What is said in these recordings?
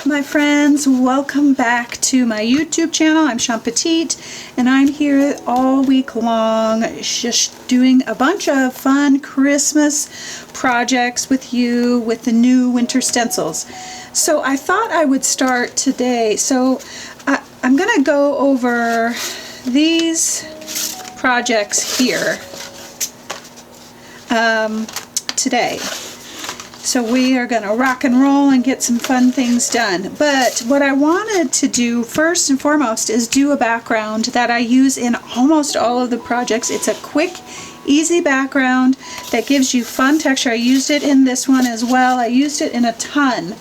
my friends, welcome back to my YouTube channel. I'm Shawn Petite, and I'm here all week long just doing a bunch of fun Christmas projects with you with the new winter stencils. So I thought I would start today. So I'm gonna go over these projects here today. So we are going to rock and roll and get some fun things done. But what I wanted to do first and foremost is do a background that I use in almost all of the projects. It's a quick, easy background that gives you fun texture. I used it in this one as well. I used it in a ton.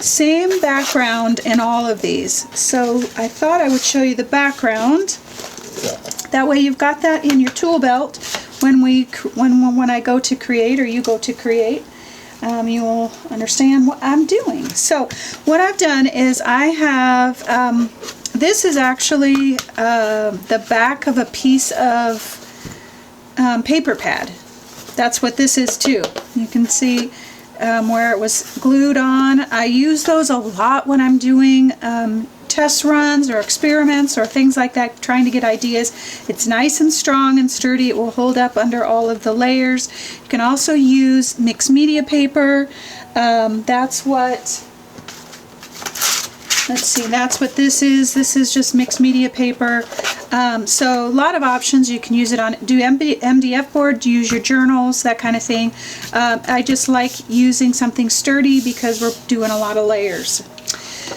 Same background in all of these. So I thought I would show you the background. That way you've got that in your tool belt. When I go to create, or you go to create, you will understand what I'm doing. So what I've done is I have, this is actually the back of a piece of paper pad. That's what this is too. You can see where it was glued on. I use those a lot when I'm doing test runs or experiments or things like that, trying to get ideas. It's nice and strong and sturdy. It will hold up under all of the layers. You can also use mixed media paper. That's what, let's see, that's what this is. This is just mixed media paper. So a lot of options. You can use it on, do MDF board, use your journals, that kind of thing. I just like using something sturdy because we're doing a lot of layers.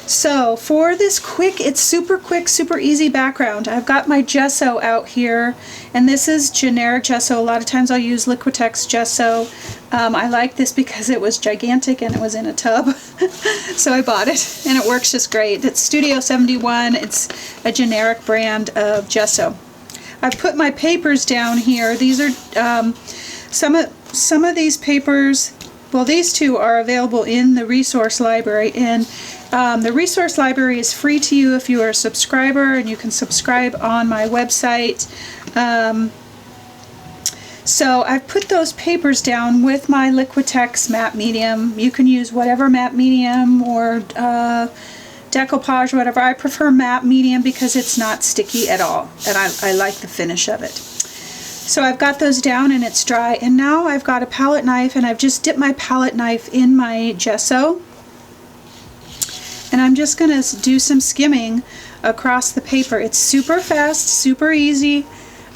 So for this it's super quick, super easy background. I've got my gesso out here, and this is generic gesso. A lot of times I'll use Liquitex gesso. I like this because it was gigantic and it was in a tub. So I bought it, and it works just great. It's Studio 71. It's a generic brand of gesso. I've put my papers down here. These are some of these papers. Well, these two are available in the resource library, and the resource library is free to you if you are a subscriber, and you can subscribe on my website. So I've put those papers down with my Liquitex matte medium. You can use whatever matte medium or decoupage, whatever. I prefer matte medium because it's not sticky at all, and I like the finish of it. So I've got those down and it's dry, and now I've got a palette knife, and I've just dipped my palette knife in my gesso, and I'm just going to do some skimming across the paper. It's super fast, super easy.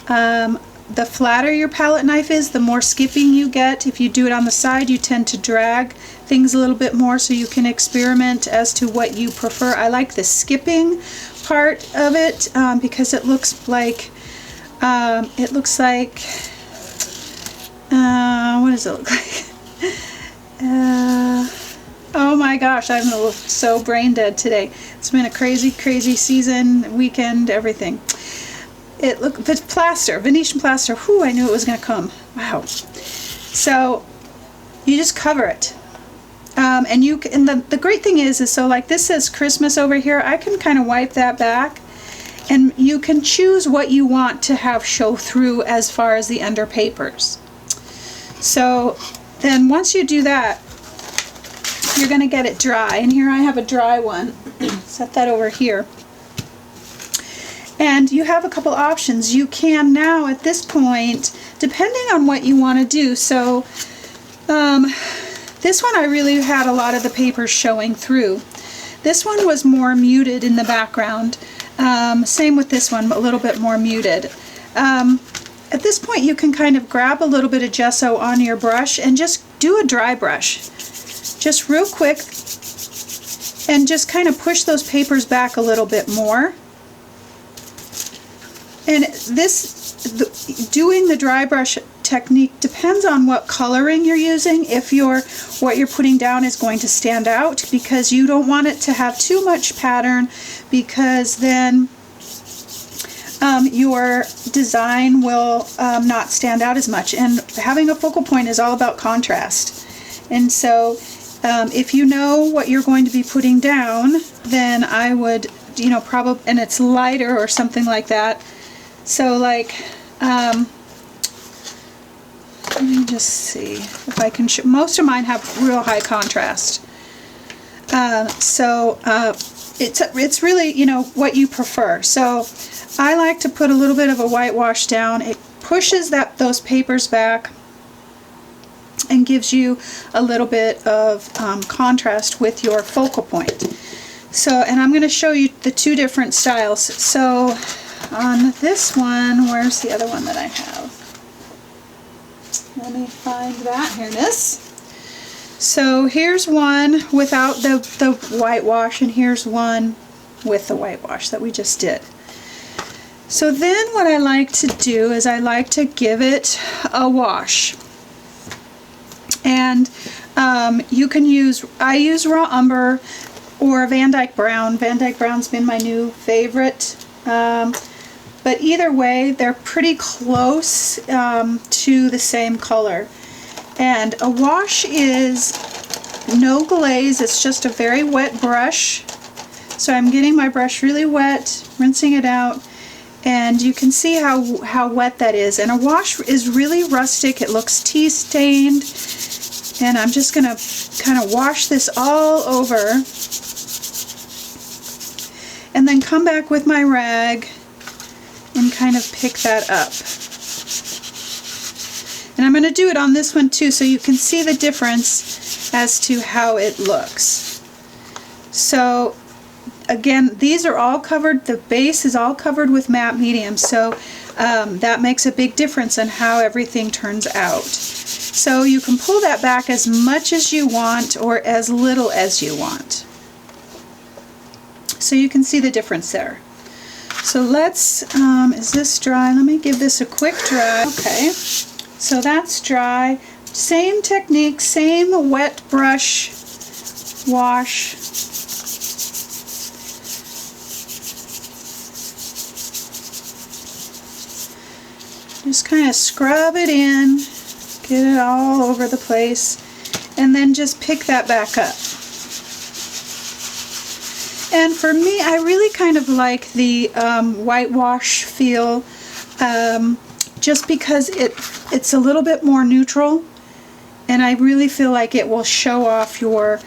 The flatter your palette knife is, the more skipping you get. If you do it on the side, you tend to drag things a little bit more, so you can experiment as to what you prefer. I like the skipping part of it because it looks like what does it look like? Oh my gosh, I'm so brain dead today. It's been a crazy, crazy season, weekend, everything. But plaster, Venetian plaster. Whew, I knew it was going to come. Wow. So you just cover it. And the great thing is so like this says Christmas over here, I can kind of wipe that back, and you can choose what you want to have show through as far as the under papers. So then once you do that, you're going to get it dry. And here I have a dry one. Set that over here. And you have a couple options. You can now at this point, depending on what you want to do. So this one I really had a lot of the papers showing through. This one was more muted in the background. Same with this one, a little bit more muted. At this point you can kind of grab a little bit of gesso on your brush and just do a dry brush. Just real quick, and just kind of push those papers back a little bit more. And doing the dry brush technique depends on what coloring you're using. If what you're putting down is going to stand out, because you don't want it to have too much pattern, because then your design will not stand out as much. And having a focal point is all about contrast. And so if you know what you're going to be putting down, then I would, probably, and it's lighter or something like that. So like, let me just see if I can most of mine have real high contrast. It's really, you know, what you prefer. So I like to put a little bit of a whitewash down. It pushes those papers back and gives you a little bit of contrast with your focal point. So, and I'm going to show you the two different styles. So on this one, where's the other one that I have? Let me find that. Here it is. So here's one without the whitewash, and here's one with the whitewash that we just did. So then what I like to do is I like to give it a wash. And you can use, I use raw umber or Van Dyke Brown. Van Dyke Brown's been my new favorite. But either way, they're pretty close to the same color. And a wash is no glaze, it's just a very wet brush. So I'm getting my brush really wet, rinsing it out, and you can see how wet that is. And a wash is really rustic, it looks tea stained, and I'm just going to kind of wash this all over, and then come back with my rag and kind of pick that up. And I'm going to do it on this one too, so you can see the difference as to how it looks. So again, these are all covered, the base is all covered with matte medium, so that makes a big difference in how everything turns out. So you can pull that back as much as you want or as little as you want. So you can see the difference there. So let's, is this dry? Let me give this a quick dry. Okay. So that's dry. Same technique, same wet brush wash. Just kind of scrub it in, get it all over the place, and then just pick that back up. And for me, I really kind of like the whitewash feel, just because it's a little bit more neutral, and I really feel like it will show off your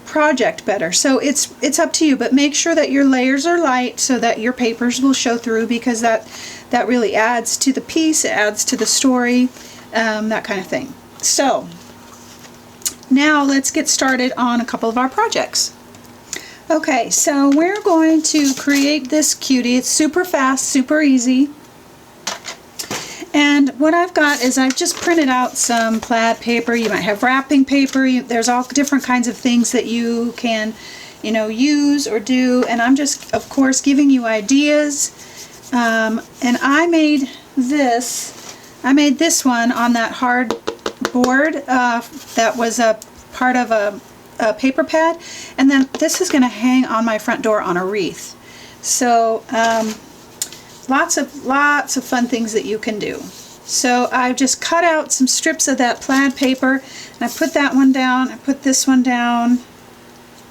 project better. So it's up to you, but make sure that your layers are light so that your papers will show through, because that really adds to the piece, it adds to the story, that kind of thing. So now let's get started on a couple of our projects. Okay, so we're going to create this cutie. It's super fast, super easy. And what I've got is I've just printed out some plaid paper. You might have wrapping paper. There's all different kinds of things that you can, you know, use or do. And I'm just, of course, giving you ideas. And I made this. I made this one on that hard board that was a part of a paper pad. And then this is going to hang on my front door on a wreath. So lots of fun things that you can do. So I've just cut out some strips of that plaid paper, and I put that one down. I put this one down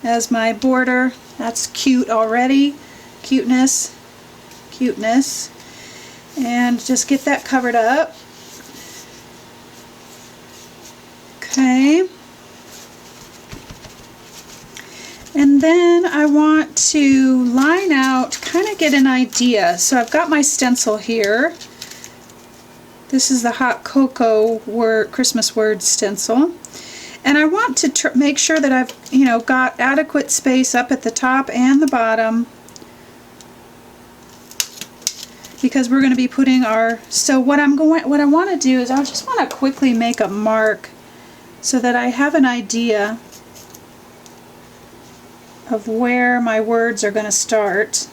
as my border. That's cute already. Cuteness. Cuteness. And just get that covered up. Okay. And then I want to line out, kind of get an idea. So I've got my stencil here. This is the Hot Cocoa Christmas word stencil. And I want to make sure that I've, you know, got adequate space up at the top and the bottom, because we're going to be putting our, so what I want to do is I just want to quickly make a mark so that I have an idea of where my words are going to start.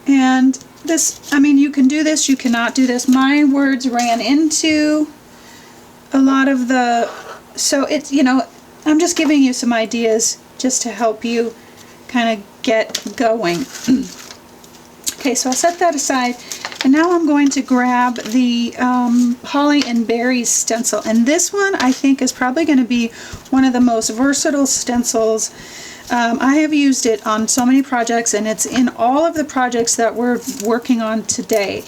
And this, I mean, you can do this, you cannot do this. My words ran into a lot of the, so it's, you know, I'm just giving you some ideas just to help you kind of get going. Okay, so I'll set that aside, and now I'm going to grab the Holly and Berries stencil, and this one I think is probably going to be one of the most versatile stencils. I have used it on so many projects, and it's in all of the projects that we're working on today.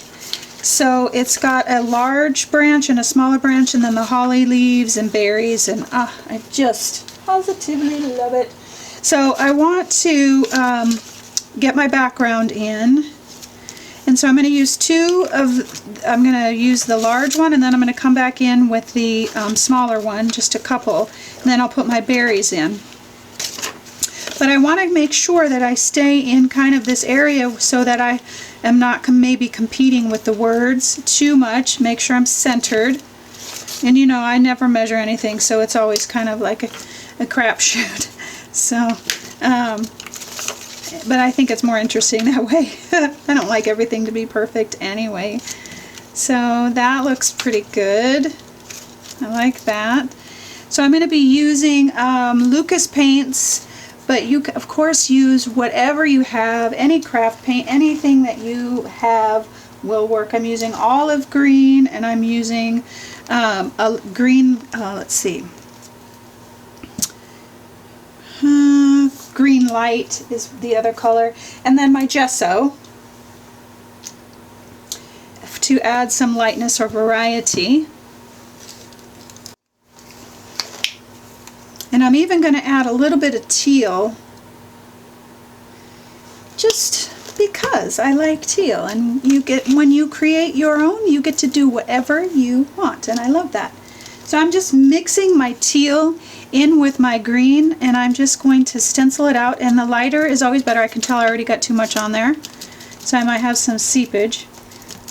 So it's got a large branch and a smaller branch, and then the holly leaves and berries, and I just Positively love it. So I want to get my background in. And so I'm going to use I'm going to use the large one, and then I'm going to come back in with the smaller one, just a couple, and then I'll put my berries in. But I want to make sure that I stay in kind of this area so that I am not maybe competing with the words too much. Make sure I'm centered. And you know, I never measure anything, so it's always kind of like a crapshoot. So, but I think it's more interesting that way. I don't like everything to be perfect anyway. So that looks pretty good. I like that. So I'm going to be using Lucas paints, but you of course use whatever you have, any craft paint, anything that you have will work. I'm using olive green, and I'm using a green, let's see, green light is the other color, and then my gesso to add some lightness or variety. And I'm even going to add a little bit of teal, just because I like teal, and when you create your own, you get to do whatever you want, and I love that. So I'm just mixing my teal in with my green, and I'm just going to stencil it out, and the lighter is always better. I can tell I already got too much on there, so I might have some seepage,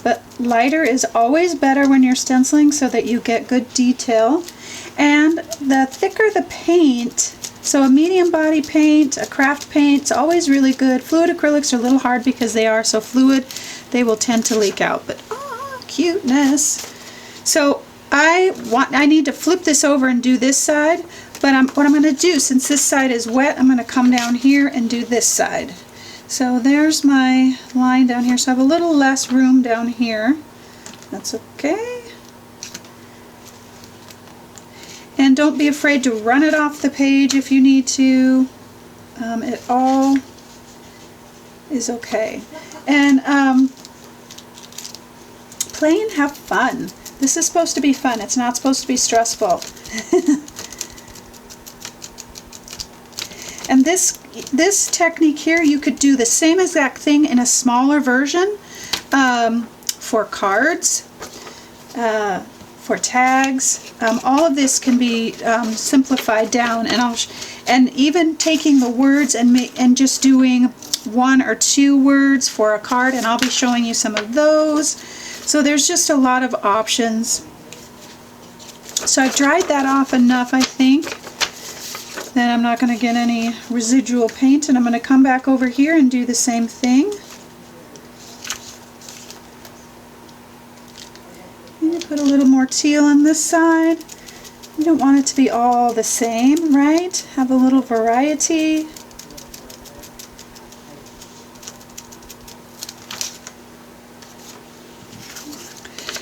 but lighter is always better when you're stenciling so that you get good detail. And the thicker the paint, so a medium body paint, a craft paint, it's always really good. Fluid acrylics are a little hard because they are so fluid, they will tend to leak out, but cuteness. So I need to flip this over and do this side, but what I'm going to do, since this side is wet, I'm going to come down here and do this side. So there's my line down here, so I have a little less room down here. That's okay. And don't be afraid to run it off the page if you need to. It all is okay. And play and have fun. This is supposed to be fun. It's not supposed to be stressful. And this technique here, you could do the same exact thing in a smaller version for cards, for tags. All of this can be simplified down, and even taking the words and just doing 1 or 2 words for a card, and I'll be showing you some of those. So there's just a lot of options. So I've dried that off enough, I think. Then I'm not going to get any residual paint, and I'm going to come back over here and do the same thing. Put a little more teal on this side. You don't want it to be all the same, right? Have a little variety.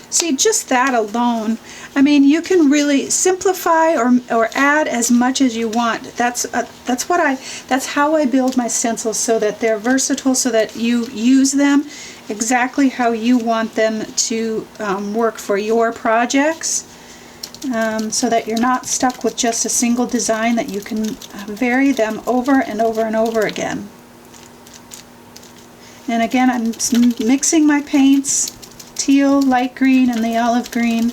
See, just that alone, I mean, you can really simplify or add as much as you want. That's how I build my stencils, so that they're versatile, so that you use them exactly how you want them to work for your projects, so that you're not stuck with just a single design, that you can vary them over and over and over again. And again, I'm mixing my paints, teal, light green, and the olive green.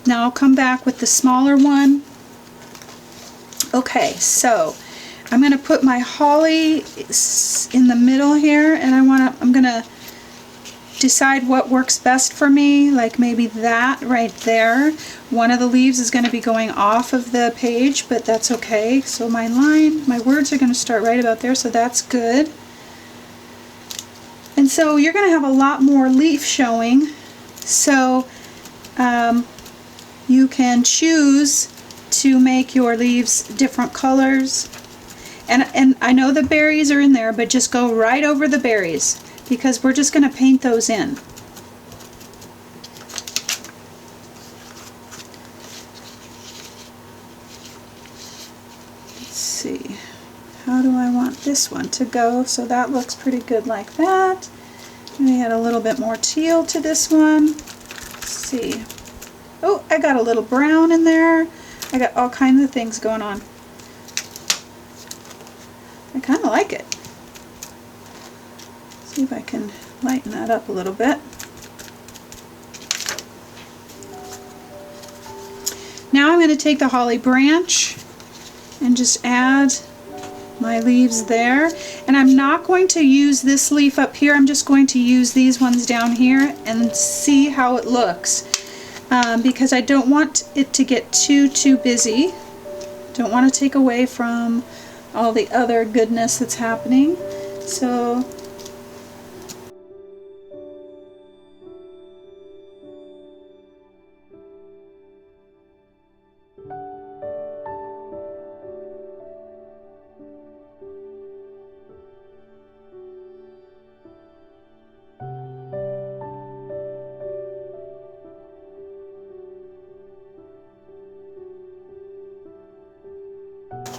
Now I'll come back with the smaller one. Okay, so I'm going to put my holly in the middle here, and I'm going to decide what works best for me, like maybe that right there. One of the leaves is going to be going off of the page, but that's okay. So my words are going to start right about there, so that's good. And so you're going to have a lot more leaf showing, so you can choose to make your leaves different colors. And I know the berries are in there, but just go right over the berries, because we're just going to paint those in. Let's see, how do I want this one to go? So that looks pretty good like that. We add a little bit more teal to this one. Let's see. Oh, I got a little brown in there. I got all kinds of things going on. I kind of like it. See if I can lighten that up a little bit. Now I'm going to take the holly branch and just add my leaves there. And I'm not going to use this leaf up here. I'm just going to use these ones down here and see how it looks. Because I don't want it to get too busy. Don't want to take away from all the other goodness that's happening. So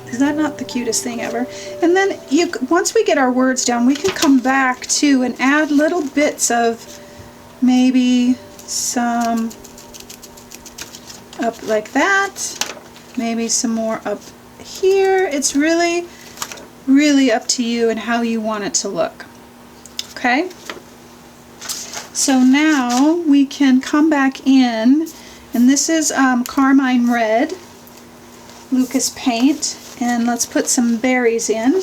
is that not the cutest thing ever? And then once we get our words down, we can come back too and add little bits of maybe some up like that, maybe some more up here. It's really, really up to you and how you want it to look. Okay? So now we can come back in, and this is Carmine Red Lucas paint. And let's put some berries in.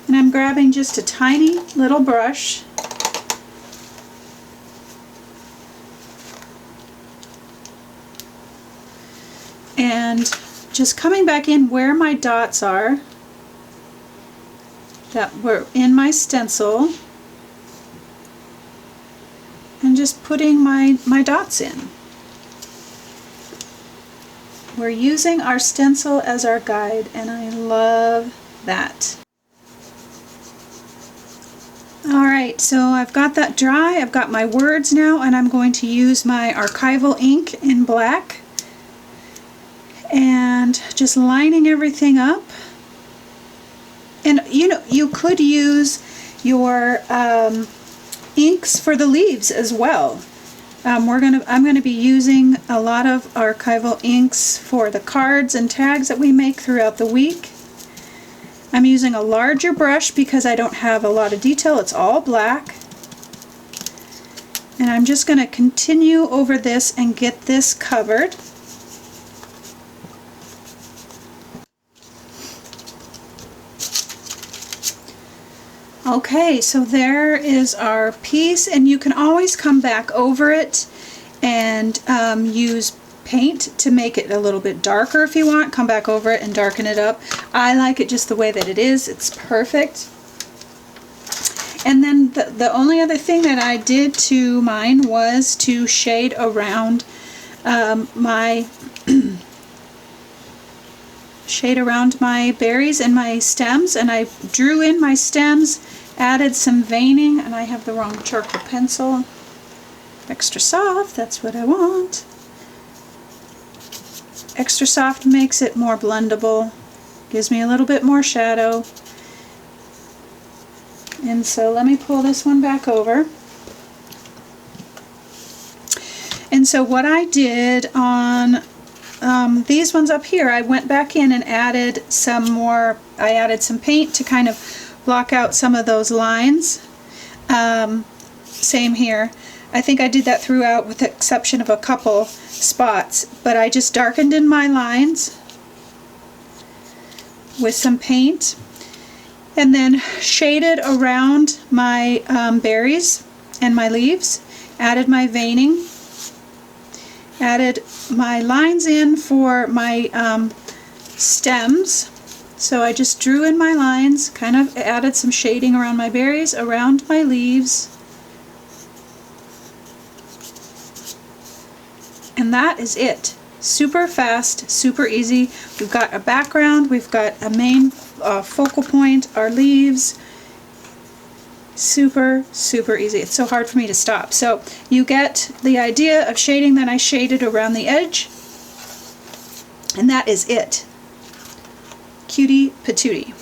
And I'm grabbing just a tiny little brush. And just coming back in where my dots are that were in my stencil. And just putting my dots in. We're using our stencil as our guide, and I love that. Alright, so I've got that dry, I've got my words now, and I'm going to use my archival ink in black and just lining everything up. And you know, you could use your inks for the leaves as well. I'm going to be using a lot of archival inks for the cards and tags that we make throughout the week. I'm using a larger brush because I don't have a lot of detail. It's all black. And I'm just going to continue over this and get this covered. Okay, so there is our piece, and you can always come back over it and use paint to make it a little bit darker if you want. Come back over it and darken it up. I like it just the way that it is. It's perfect. And then the only other thing that I did to mine was to shade around my berries and my stems, and I drew in my stems, added some veining, and I have the wrong charcoal pencil. Extra soft, that's what I want. Extra soft makes it more blendable, gives me a little bit more shadow. And so let me pull this one back over. And so what I did on these ones up here, I went back in and added some more, I added some paint to kind of block out some of those lines. Same here. I think I did that throughout with the exception of a couple spots, but I just darkened in my lines with some paint and then shaded around my berries and my leaves, added my veining, added my lines in for my stems. So I just drew in my lines, kind of added some shading around my berries, around my leaves. And that is it. Super fast, super easy. We've got a background, we've got a main focal point, our leaves. Super, super easy. It's so hard for me to stop. So you get the idea of shading that I shaded around the edge. And that is it. Cutie patootie.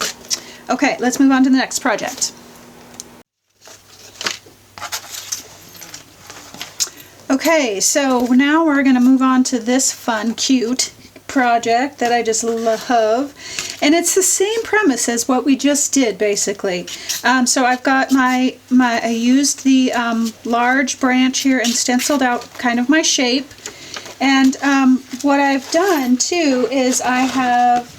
Okay, let's move on to the next project. Okay, so now we're going to move on to this fun, cute project that I just love. And it's the same premise as what we just did, basically. So I've got I used the large branch here and stenciled out kind of my shape. And what I've done too is I have,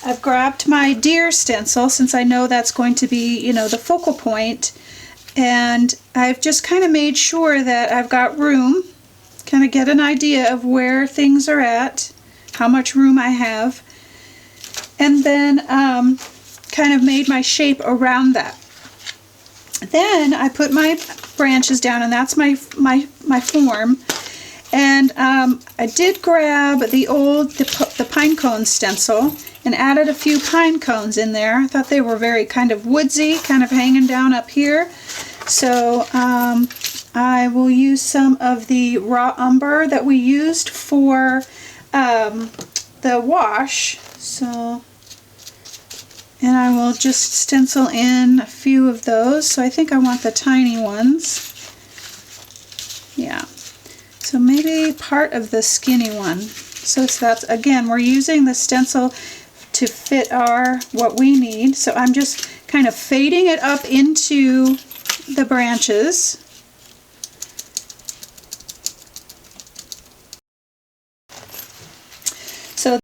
I've grabbed my deer stencil, since I know that's going to be, you know, the focal point. And I've just kind of made sure that I've got room, kind of get an idea of where things are at, how much room I have, and then kind of made my shape around that. Then I put my branches down, and that's my form. And I did grab the pine cone stencil and added a few pine cones in there. I thought they were very kind of woodsy, kind of hanging down up here. So I will use some of the raw umber that we used for the wash. So, and I will just stencil in a few of those. So I think I want the tiny ones. Yeah. So maybe part of the skinny one. So that's, again, we're using the stencil to fit what we need. So I'm just kind of fading it up into the branches. So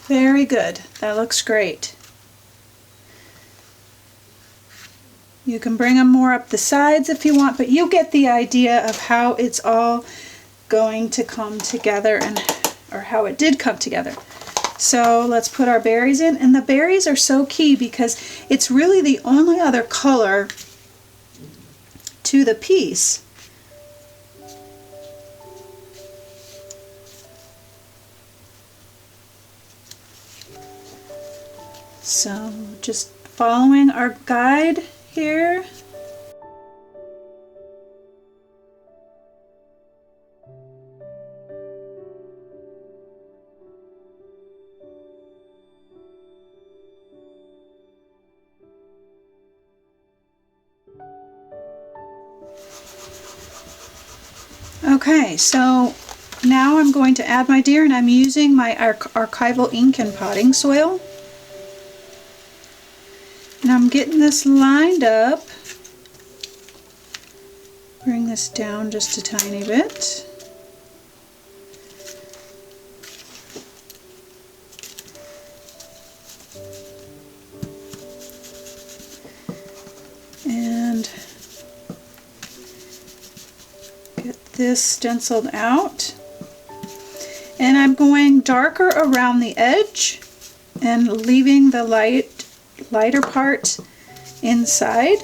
very good. That looks great. You can bring them more up the sides if you want, but you get the idea of how it's all going to come together, or how it did come together. So let's put our berries in, and the berries are so key because it's really the only other color to the piece. So just following our guide here. Okay, so now I'm going to add my deer, and I'm using my archival ink and potting soil. And I'm getting this lined up. Bring this down just a tiny bit. And get this stenciled out. And I'm going darker around the edge and leaving the lighter part inside.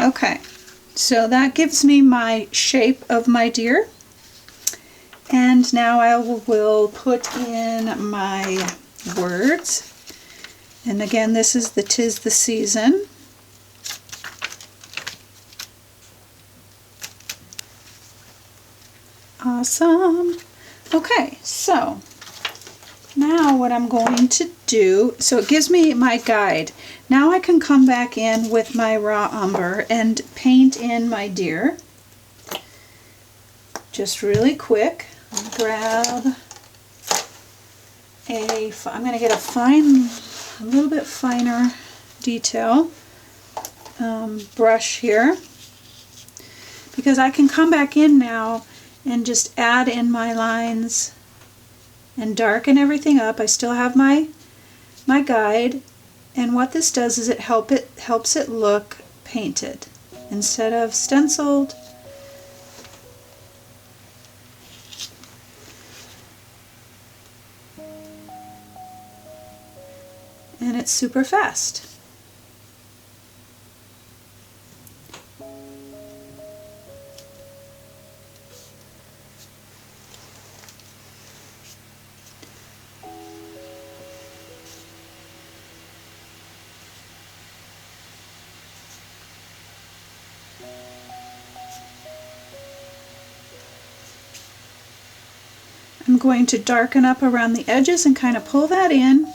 Okay, so that gives me my shape of my deer. And now I will put in my words. And again, this is the "'Tis the Season." Awesome. Okay, so now what I'm going to do, so it gives me my guide. Now I can come back in with my raw umber and paint in my deer. Just really quick. Grab I'm going to get a little bit finer detail brush here, because I can come back in now and just add in my lines and darken everything up. I still have my guide, and what this does is it helps it look painted instead of stenciled. And it's super fast. I'm going to darken up around the edges and kind of pull that in.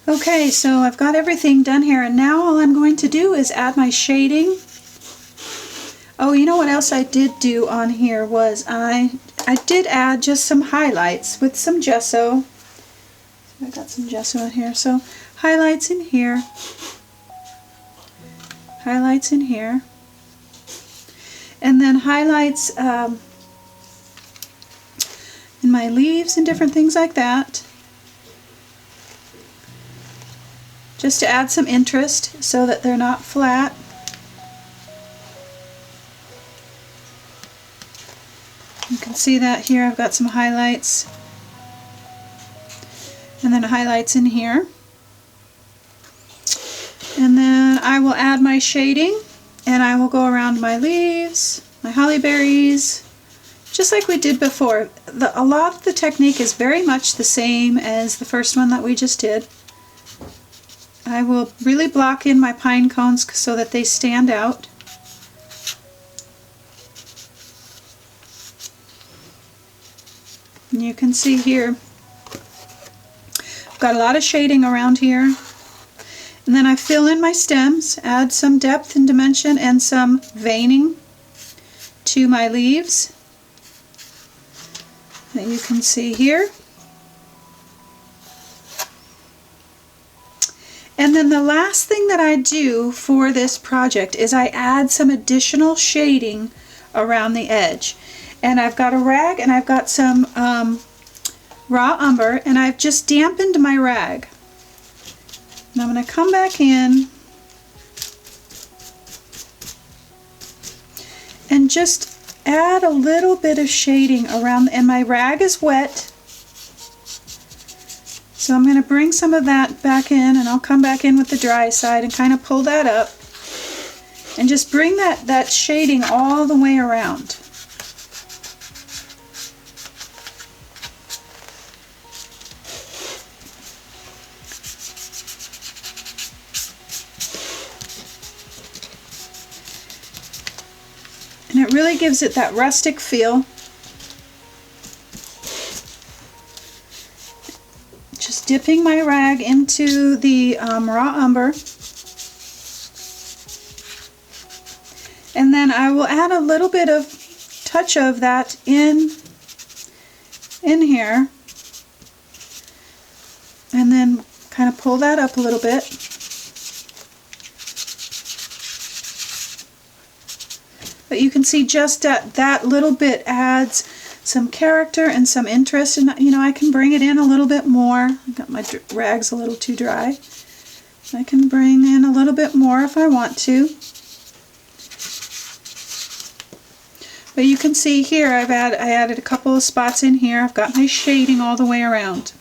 Okay, so I've got everything done here, and now all I'm going to do is add my shading. Oh, you know what else I did do on here was I did add just some highlights with some gesso. I got some gesso in here, so highlights in here, highlights in here, and then highlights in my leaves and different things like that, just to add some interest so that they're not flat. You can see that here I've got some highlights, and then highlights in here. And then I will add my shading, and I will go around my leaves, my holly berries, just like we did before. A lot of the technique is very much the same as the first one that we just did. I will really block in my pine cones so that they stand out. And you can see here, I've got a lot of shading around here. And then I fill in my stems, add some depth and dimension and some veining to my leaves that you can see here. And then the last thing that I do for this project is I add some additional shading around the edge. And I've got a rag and I've got some raw umber, and I've just dampened my rag. And I'm going to come back in and just add a little bit of shading around, and my rag is wet, So I'm going to bring some of that back in, and I'll come back in with the dry side and kind of pull that up and just bring that shading all the way around. And it really gives it that rustic feel. Just dipping my rag into the raw umber. And then I will add a little bit of touch of that in here. And then kind of pull that up a little bit. But you can see just that little bit adds some character and some interest, and you know, I can bring it in a little bit more. I got my rags a little too dry. I can bring in a little bit more if I want to. But you can see here I added a couple of spots in here. I've got my shading all the way around.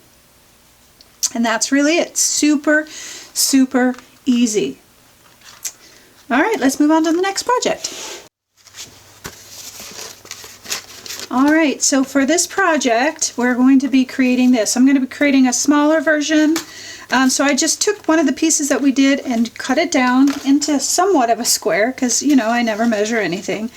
And that's really it. Super, super easy. All right, let's move on to the next project. All right, so for this project, we're going to be creating this. I'm going to be creating a smaller version. So I just took one of the pieces that we did and cut it down into somewhat of a square because, you know, I never measure anything.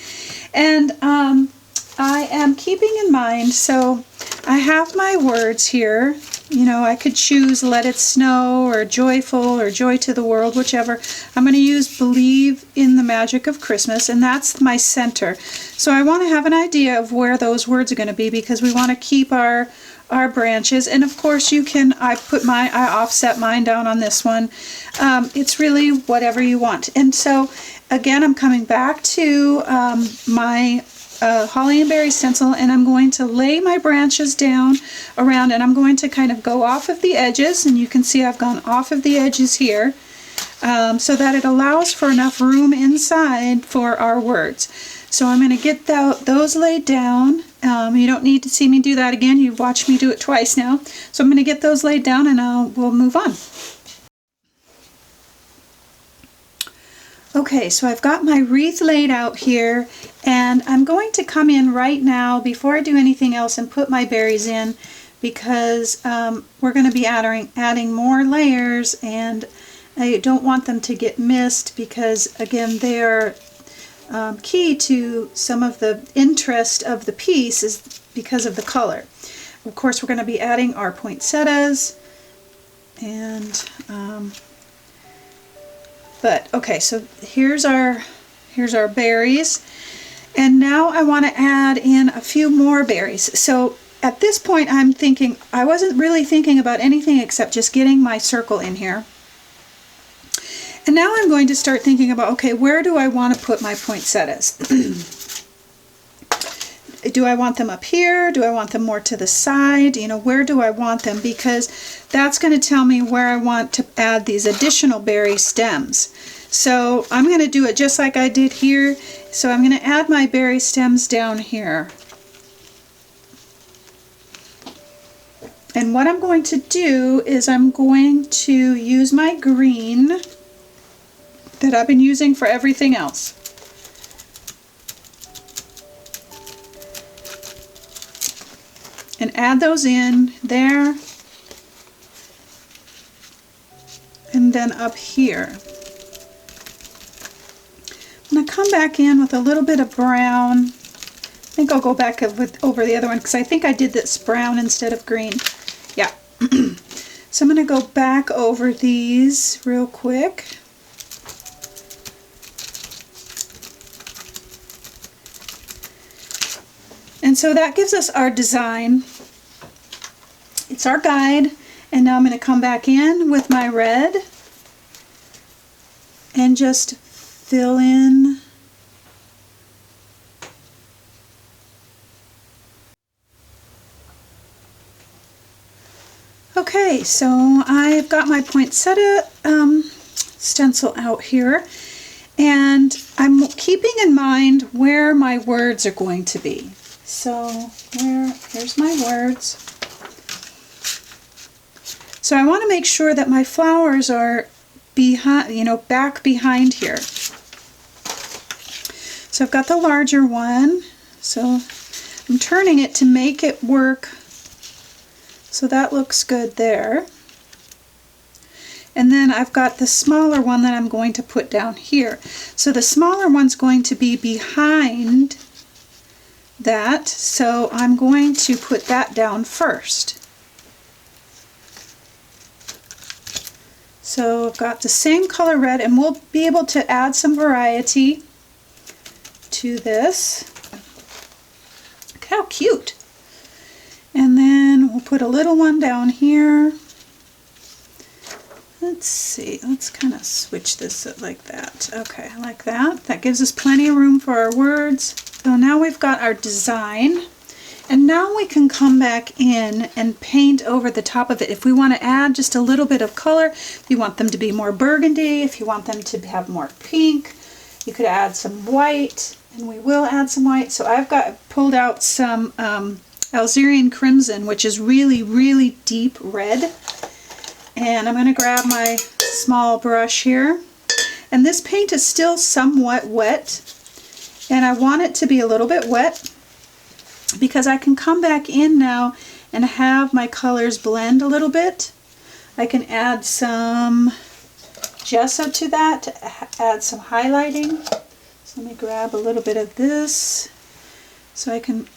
And I am keeping in mind, so I have my words here. You know, I could choose Let It Snow or Joyful or Joy to the World, whichever. I'm going to use Believe in the Magic of Christmas, and that's my center. So I want to have an idea of where those words are going to be because we want to keep our branches. And of course you can, I offset mine down on this one. It's really whatever you want. And so again, I'm coming back to my holly and berry stencil, and I'm going to lay my branches down around, and I'm going to kind of go off of the edges, and you can see I've gone off of the edges here so that it allows for enough room inside for our words. So I'm going to get those laid down. You don't need to see me do that again. You've watched me do it twice now. So I'm going to get those laid down, and we'll move on. Okay, so I've got my wreath laid out here, and I'm going to come in right now before I do anything else and put my berries in because we're going to be adding more layers, and I don't want them to get missed because, again, they're key to some of the interest of the piece is because of the color. Of course, we're going to be adding our poinsettias, and but okay, so here's our berries, and now I want to add in a few more berries. So at this point I'm thinking, I wasn't really thinking about anything except just getting my circle in here. And now I'm going to start thinking about, okay, where do I want to put my poinsettias? Do I want them up here? Do I want them more to the side? You know, where do I want them? Because that's going to tell me where I want to add these additional berry stems. So I'm going to do it just like I did here. So I'm going to add my berry stems down here. And what I'm going to do is I'm going to use my green that I've been using for everything else. And add those in there, and then up here. I'm going to come back in with a little bit of brown. I think I'll go back over the other one because I think I did this brown instead of green. Yeah. So I'm going to go back over these real quick. And so that gives us our design. It's our guide. And now I'm going to come back in with my red and just fill in. Okay, so I've got my poinsettia stencil out here, and I'm keeping in mind where my words are going to be. So here's my words. So I want to make sure that my flowers are behind, you know, back behind here. So I've got the larger one, so I'm turning it to make it work. So that looks good there. And then I've got the smaller one that I'm going to put down here. So the smaller one's going to be behind that, so I'm going to put that down first. So I've got the same color red, and we'll be able to add some variety to this. Look how cute. And then we'll put a little one down here. Let's see, let's kind of switch this like that. Okay, like that. That gives us plenty of room for our words. So now we've got our design, and now we can come back in and paint over the top of it. If we want to add just a little bit of color, if you want them to be more burgundy, if you want them to have more pink, you could add some white, and we will add some white. So I've got pulled out some Algerian crimson, which is really, really deep red. And I'm going to grab my small brush here. And this paint is still somewhat wet. And I want it to be a little bit wet because I can come back in now and have my colors blend a little bit. I can add some gesso to that to add some highlighting. So let me grab a little bit of this so I can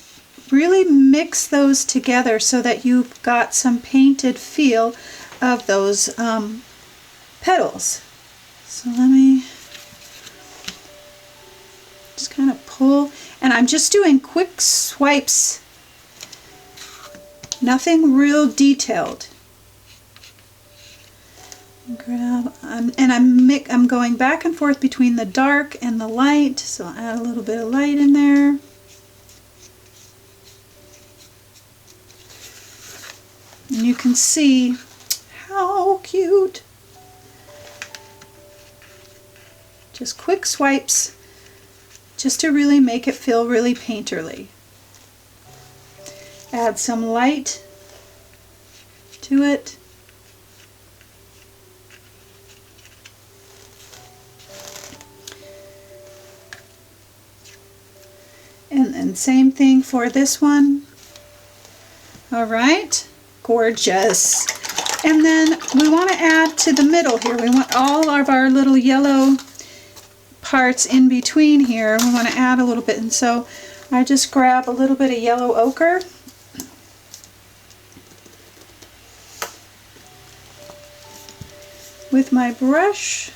really mix those together so that you've got some painted feel of those petals. So let me just kind of pull, and I'm just doing quick swipes, nothing real detailed. Grab, and I'm going back and forth between the dark and the light, so I'll add a little bit of light in there. And you can see how cute. Just quick swipes, just to really make it feel really painterly. Add some light to it. And then same thing for this one. All right, gorgeous. And then we want to add to the middle here. We want all of our little yellow parts in between here. We want to add a little bit. And so I just grab a little bit of yellow ochre. With my brush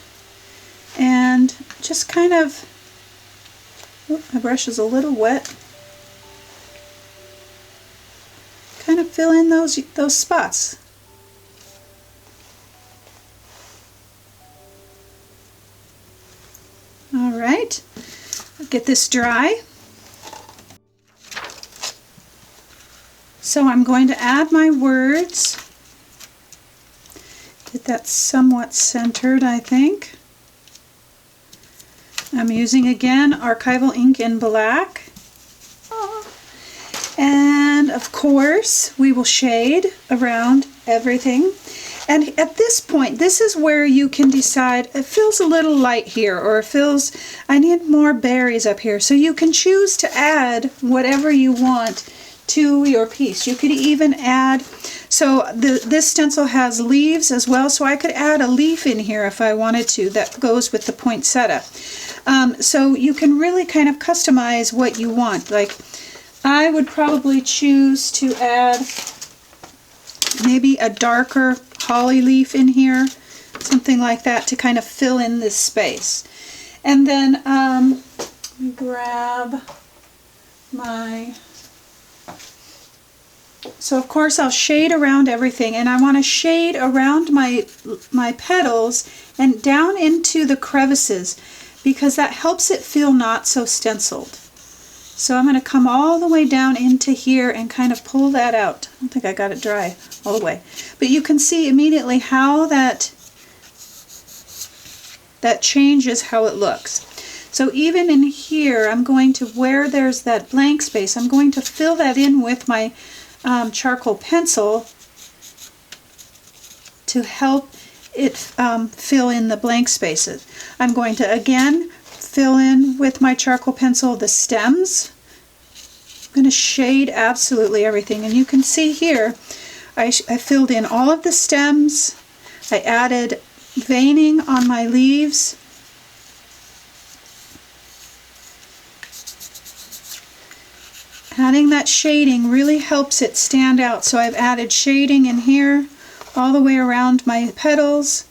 and just kind of, oh, my brush is a little wet. Kind of fill in those spots. All right, I'll get this dry. So I'm going to add my words. Get that somewhat centered, I think. I'm using again archival ink in black. And of course, we will shade around everything. And at this point, this is where you can decide, it feels a little light here, or it feels, I need more berries up here. So you can choose to add whatever you want to your piece. You could even add, so this stencil has leaves as well, so I could add a leaf in here if I wanted to that goes with the poinsettia. So you can really kind of customize what you want. Like, I would probably choose to add maybe a darker holly leaf in here, something like that, to kind of fill in this space. And then let me grab my, so of course I'll shade around everything, and I want to shade around my petals and down into the crevices because that helps it feel not so stenciled. So I'm going to come all the way down into here and kind of pull that out. I don't think I got it dry all the way. But you can see immediately how that changes how it looks. So even in here, I'm going to, where there's that blank space, I'm going to fill that in with my charcoal pencil. to help it fill in the blank spaces. I'm going to again fill in with my charcoal pencil the stems. I'm going to shade absolutely everything, and you can see here I filled in all of the stems. I added veining on my leaves. Adding that shading really helps it stand out, so I've added shading in here all the way around my petals,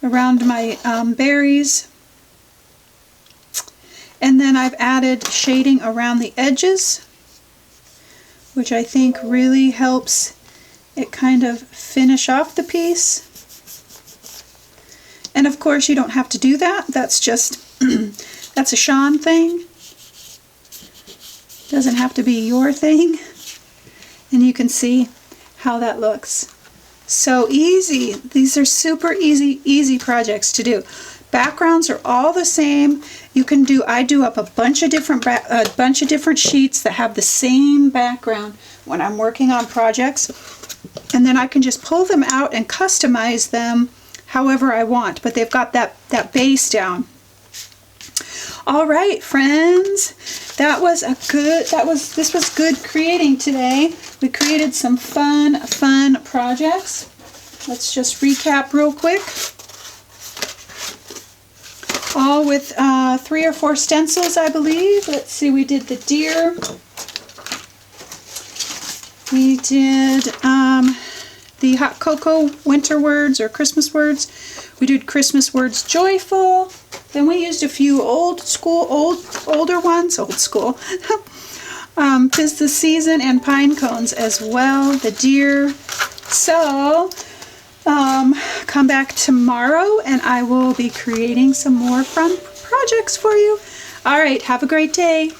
around my berries, and then I've added shading around the edges, which I think really helps it kind of finish off the piece. And of course you don't have to do that, that's just that's a Shawn thing. Doesn't have to be your thing. And you can see how that looks. So easy. These are super easy projects to do. Backgrounds are all the same. You can do, I do up a bunch of different sheets that have the same background when I'm working on projects, and then I can just pull them out and customize them however I want, but they've got that base down. All right, friends, this was good creating today. We created some fun projects. Let's just recap real quick. All with 3 or 4 stencils, I believe. Let's see, we did the deer. We did the hot cocoa winter words or Christmas words. We did Christmas words joyful. Then we used a few older ones, old school. 'Tis the season and pine cones as well, the deer. So come back tomorrow and I will be creating some more fun projects for you. All right, have a great day.